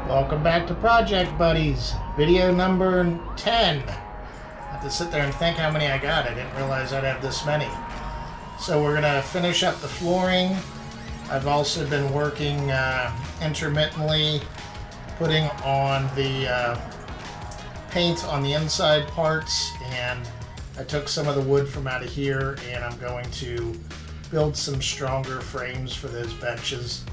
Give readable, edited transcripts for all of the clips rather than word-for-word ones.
Welcome back to Project Buddies, video number 10. I have to sit there and think how many I got. I didn't realize I'd have this many. So we're going to finish up the flooring. I've also been working intermittently, putting on the paint on the inside parts, and I took some of the wood from out of here and I'm going to build some stronger frames for those benches.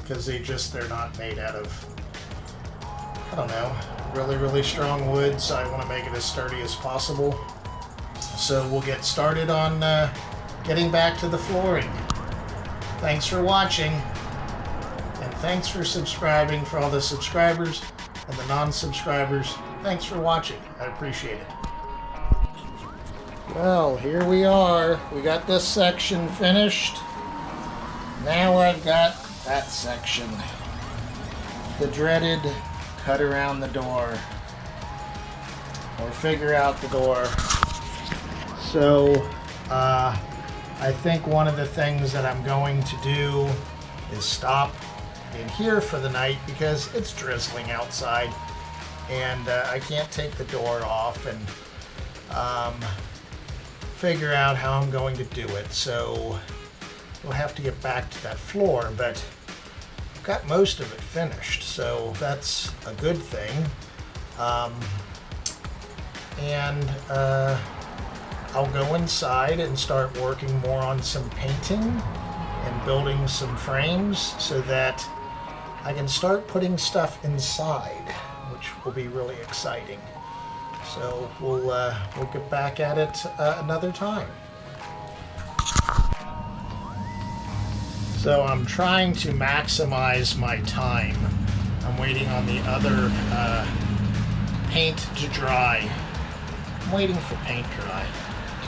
Because they're not made out of, I don't know, really strong wood, so I want to make it as sturdy as possible. So we'll get started on getting back to the flooring. Thanks for watching, and thanks for subscribing. For all the subscribers and the non-subscribers, thanks for watching. I appreciate it. Well, here we are. We got this section finished. Now I've got that section, the dreaded cut around the door, or figure out the door. So I think one of the things that I'm going to do is stop in here for the night because it's drizzling outside and I can't take the door off and figure out how I'm going to do it. So we'll have to get back to that floor, but I've got most of it finished, so that's a good thing. I'll go inside and start working more on some painting and building some frames so that I can start putting stuff inside, which will be really exciting. So we'll get back at it another time. So I'm trying to maximize my time. I'm waiting on the other paint to dry. I'm waiting for paint to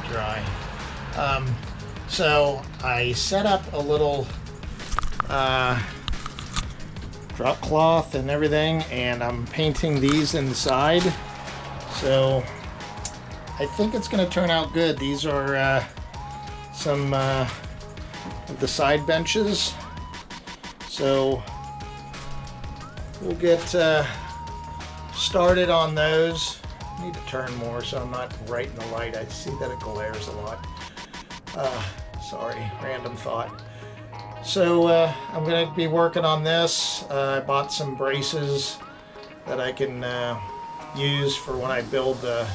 dry. So I set up a little drop cloth and everything, and I'm painting these inside. So I think it's going to turn out good. These are some of the side benches, so we'll get started on those. I need to turn more so I'm not right in the light. I see that it glares a lot. Sorry, random thought. So I'm going to be working on this. I bought some braces that I can use for when I build the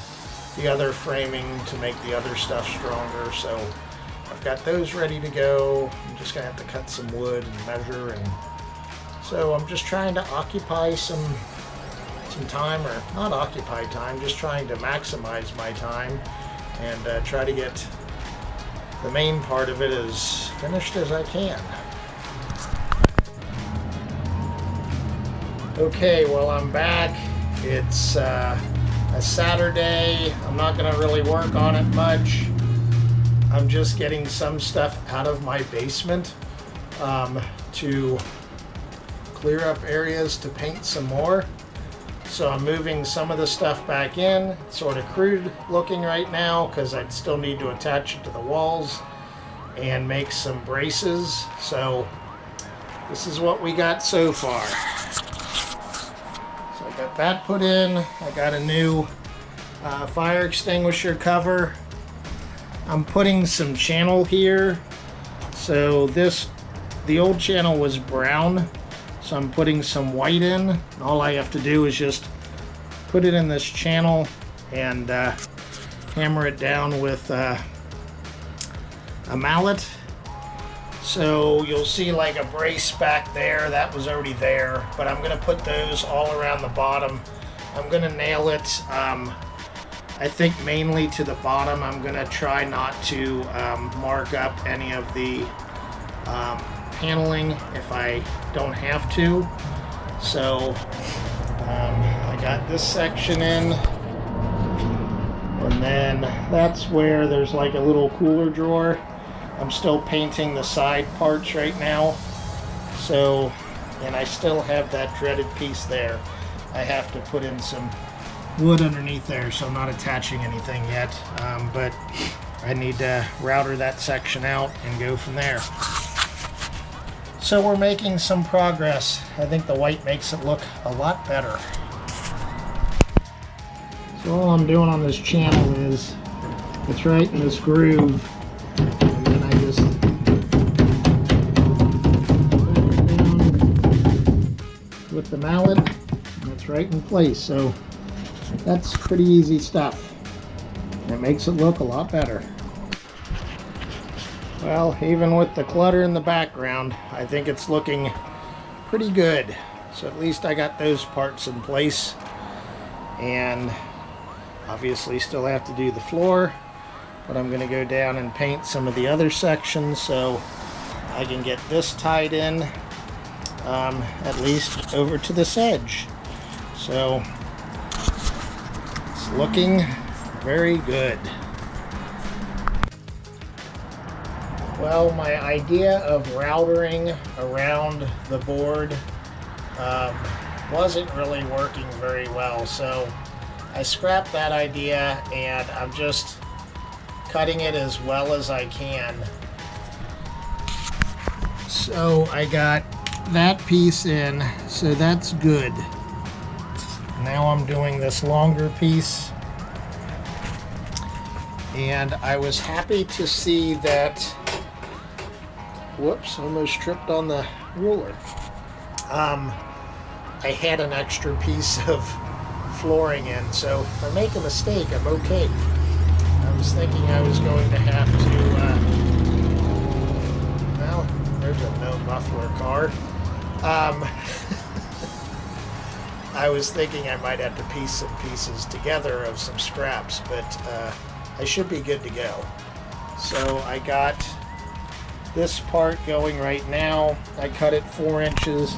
other framing to make the other stuff stronger. So I've got those ready to go. I'm just gonna have to cut some wood and measure, and so I'm just trying to occupy some time, or not occupy time, just trying to maximize my time and try to get the main part of it as finished as I can. Okay, well, I'm back. It's a Saturday. I'm not gonna really work on it much. I'm just getting some stuff out of my basement to clear up areas to paint some more. So I'm moving some of the stuff back in. It's sort of crude looking right now because I'd still need to attach it to the walls and make some braces. So this is what we got so far. So I got that put in. I got a new fire extinguisher cover. I'm putting some channel here. So the old channel was brown, so I'm putting some white in. And all I have to do is just put it in this channel and hammer it down with a mallet. So you'll see like a brace back there. That was already there, but I'm gonna put those all around the bottom. I'm gonna nail it. I think mainly to the bottom. I'm going to try not to mark up any of the paneling if I don't have to. So I got this section in, and then that's where there's like a little cooler drawer. I'm still painting the side parts right now. So, and I still have that dreaded piece there. I have to put in some wood underneath there, so I'm not attaching anything yet, but I need to router that section out and go from there. So we're making some progress. I think the white makes it look a lot better. So all I'm doing on this channel is it's right in this groove, and then I just put it down with the mallet, and it's right in place. So that's pretty easy stuff. It makes it look a lot better. Well, even with the clutter in the background, I think it's looking pretty good. So at least I got those parts in place. And obviously still have to do the floor, but I'm going to go down and paint some of the other sections so I can get this tied in at least over to this edge. So it's looking very good. Well, my idea of routering around the board wasn't really working very well, so I scrapped that idea and I'm just cutting it as well as I can. So I got that piece in, so that's good. Now I'm doing this longer piece, and I was happy to see that, whoops, almost tripped on the ruler. I had an extra piece of flooring in, so if I make a mistake, I'm okay. I was thinking I was going to have to, well, there's a no muffler car. I was thinking I might have to piece some pieces together of some scraps, but I should be good to go. So I got this part going right now. I cut it 4 inches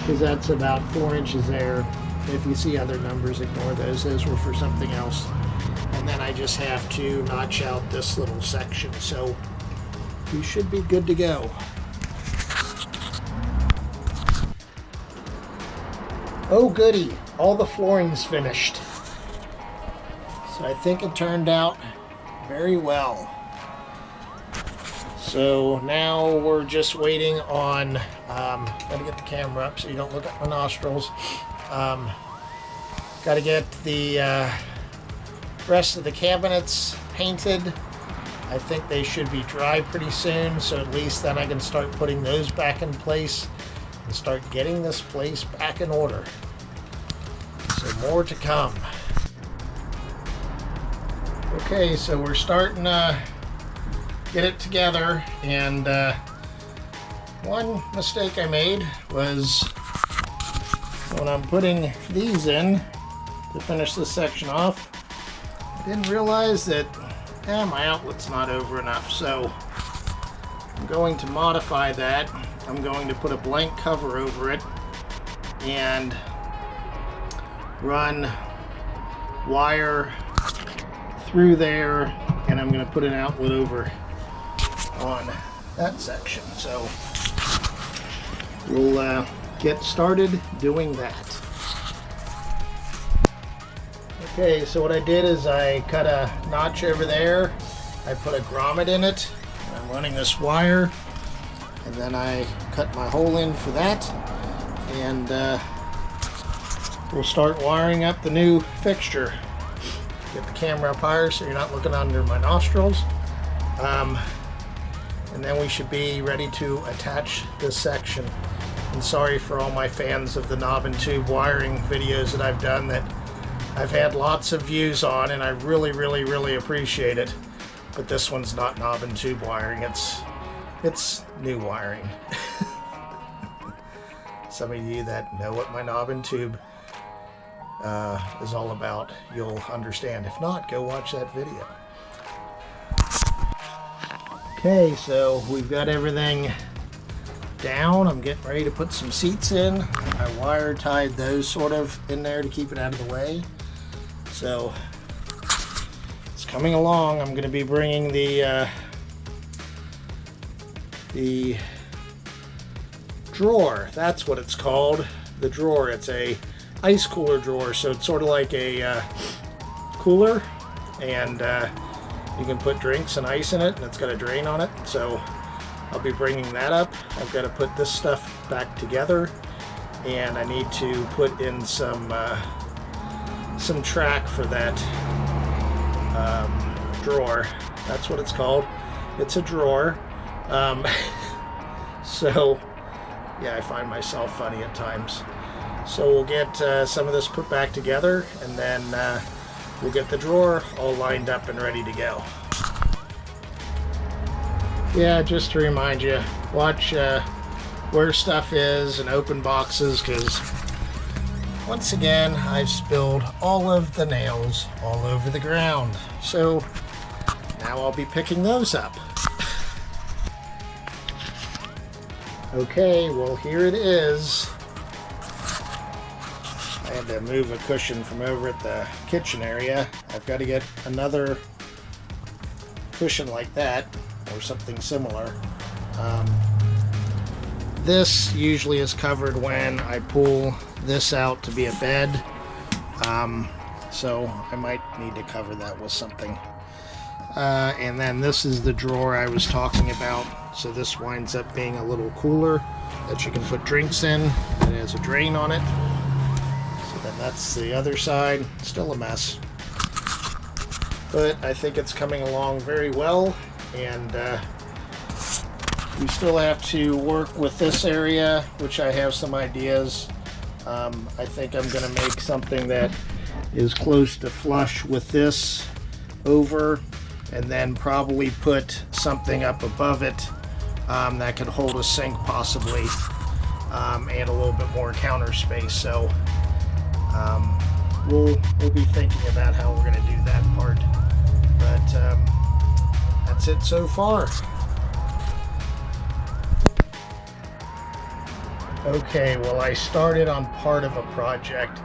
because that's about 4 inches there. If you see other numbers, ignore those. Those were for something else. And then I just have to notch out this little section. So we should be good to go. Oh goody, all the flooring's finished. So I think it turned out very well. So now we're just waiting on, gotta get the camera up so you don't look at my nostrils. Gotta get the rest of the cabinets painted. I think they should be dry pretty soon, so at least then I can start putting those back in place and start getting this place back in order. So more to come. Okay, so we're starting to get it together, and one mistake I made was when I'm putting these in to finish this section off, I didn't realize that my outlet's not over enough, so I'm going to modify that. I'm going to put a blank cover over it and run wire through there, and I'm going to put an outlet over on that section. So we'll get started doing that. Okay, so what I did is I cut a notch over there. I put a grommet in it. I'm running this wire, and then I cut my hole in for that, and we'll start wiring up the new fixture. Get the camera up higher so you're not looking under my nostrils. And then we should be ready to attach this section. And sorry for all my fans of the knob and tube wiring videos that I've done that I've had lots of views on, and I really appreciate it. But this one's not knob and tube wiring, it's new wiring. Some of you that know what my knob and tube is all about, you'll understand. If not, go watch that video. Okay, so we've got everything down. I'm getting ready to put some seats in. I wire tied those sort of in there to keep it out of the way. So it's coming along. I'm going to be bringing the drawer. That's what it's called. The drawer. It's a ice cooler drawer, so it's sort of like a cooler, and you can put drinks and ice in it, and it's got a drain on it. So I'll be bringing that up. I've got to put this stuff back together, and I need to put in some track for that drawer. That's what it's called. It's a drawer. So yeah, I find myself funny at times. So we'll get some of this put back together, and then we'll get the drawer all lined up and ready to go. Yeah, just to remind you, watch where stuff is and open boxes, because once again I've spilled all of the nails all over the ground. So now I'll be picking those up. Okay, well, here it is. I had to move a cushion from over at the kitchen area. I've got to get another cushion like that, or something similar. This usually is covered when I pull this out to be a bed, so I might need to cover that with something. And then this is the drawer I was talking about, so this winds up being a little cooler that you can put drinks in. It has a drain on it. So then that's the other side. Still a mess, but I think it's coming along very well. And we still have to work with this area, which I have some ideas. I think I'm going to make something that is close to flush with this over, and then probably put something up above it that could hold a sink possibly, and a little bit more counter space. So we'll be thinking about how we're going to do that part. But that's it so far. Okay, well, I started on part of a project.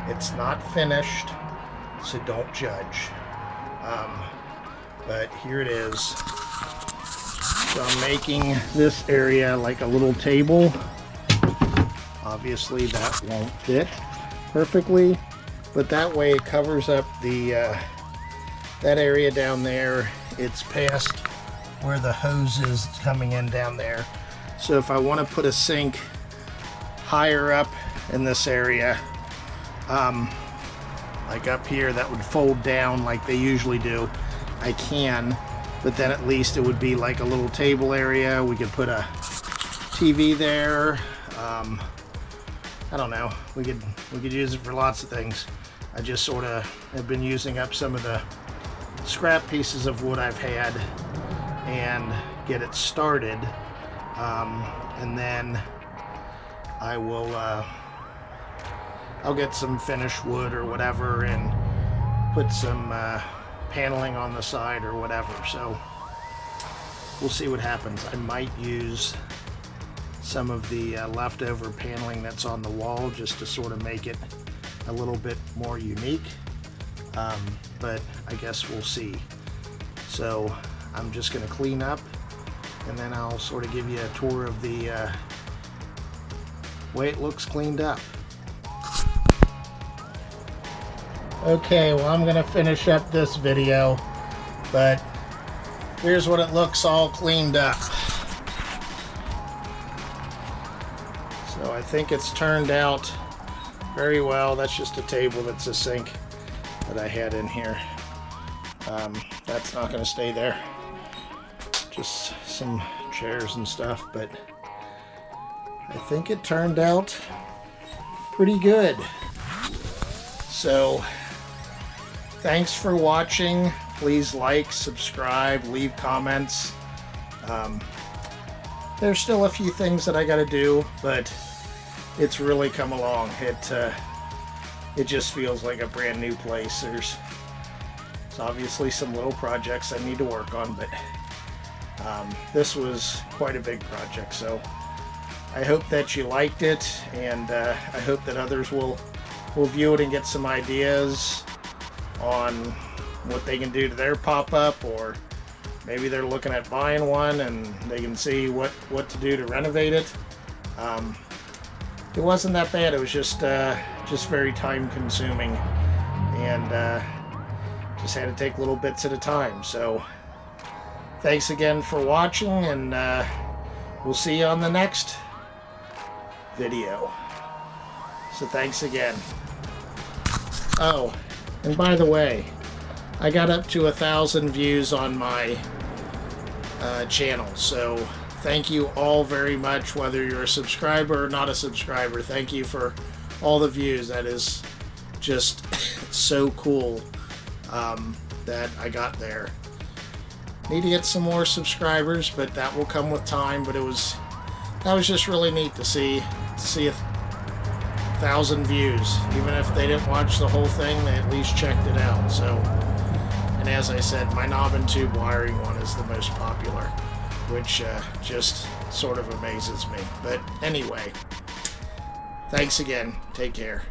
It's not finished, so don't judge. But here it is. So I'm making this area like a little table. Obviously that won't fit perfectly, but that way it covers up the that area down there. It's past where the hose is coming in down there. So if I want to put a sink higher up in this area, like up here, that would fold down like they usually do, I can, but then at least it would be like a little table area. We could put a TV there. I don't know, we could use it for lots of things. I just sort of have been using up some of the scrap pieces of wood I've had and get it started, and then I will I'll get some finished wood or whatever and put some paneling on the side or whatever. So we'll see what happens. I might use some of the leftover paneling that's on the wall just to sort of make it a little bit more unique, but I guess we'll see. So I'm just going to clean up, and then I'll sort of give you a tour of the way it looks cleaned up. Okay, well, I'm going to finish up this video, but here's what it looks all cleaned up. So I think it's turned out very well. That's just a table that's a sink that I had in here. That's not going to stay there. Just some chairs and stuff, but I think it turned out pretty good. So thanks for watching. Please like, subscribe, leave comments. There's still a few things that I got to do, but it's really come along. It just feels like a brand new place. There's obviously some little projects I need to work on, but this was quite a big project. So I hope that you liked it, and I hope that others will view it and get some ideas on what they can do to their pop-up, or maybe they're looking at buying one and they can see what to do to renovate it. It wasn't that bad. It was just very time consuming, and just had to take little bits at a time. So thanks again for watching, and we'll see you on the next video. So thanks again. Oh, and by the way, I got up to 1,000 views on my channel, so thank you all very much, whether you're a subscriber or not a subscriber. Thank you for all the views. That is just so cool that I got there. Need to get some more subscribers, but that will come with time. But that was just really neat to see 1,000 views. Even if they didn't watch the whole thing, they at least checked it out. So, and as I said, my knob and tube wiring one is the most popular, which just sort of amazes me. But anyway, thanks again. Take care.